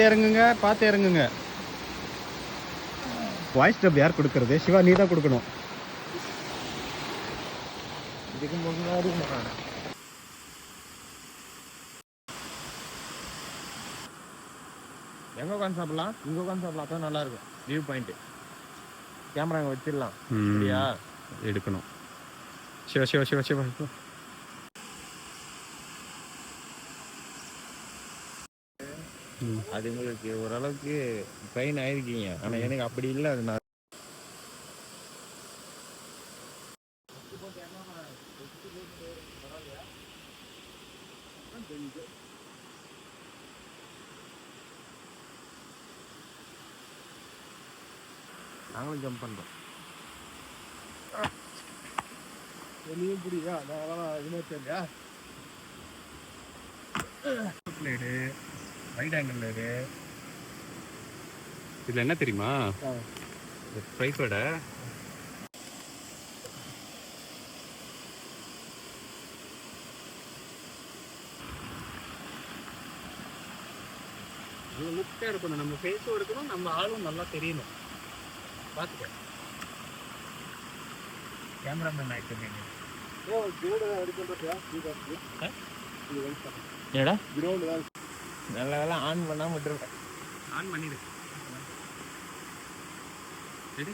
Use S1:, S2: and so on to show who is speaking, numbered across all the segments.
S1: இறங்குங்க, பார்த்து இறங்குங்க. வாய்ஸ் டப் யார் கொடுக்கறது? சிவா, நீ தான் கொடுக்கணும்.
S2: இதுக்கு முன்னாடி எங்க உட்காந்து சாப்பிடலாம்? இங்க உட்காந்து சாப்பிடலாம், தான் நல்லா இருக்கும். வியூ பாயிண்ட் கேமரா அங்கே வச்சிடலாம். சரியா?
S1: எடுக்கணும். சிவா சிவா சிவா சிவா.
S2: அது உங்களுக்கு ஓரளவுக்கு ட்ரெயின் ஆயிருக்கீங்க, ஆனா எனக்கு அப்படி இல்லை. அது நான் நாங்களும் ஜம்ப் பண்றோம். வெளியும் புரியுதா? நான் இல்லையா
S1: பிளேடு ரைட் ஆங்கிள் இது. இதில் என்ன தெரியுமா? ட்ரைபேட லுக்காக இருக்கணும். நம்ம ஃபேஸும் இருக்கணும், நம்ம ஆளும் நல்லா தெரியணும். பார்த்துக்க கேமராமேன் ஆகிட்டு.
S2: ஏடா கிரவுண்டு தான் நல்ல வேலை ஆன் பண்ணாம விட்டுருக்கேன்.
S1: ஆன் பண்ணிடு. சரி,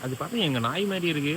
S2: அது பார்த்தா எங்க நாய் மாதிரி இருக்கு.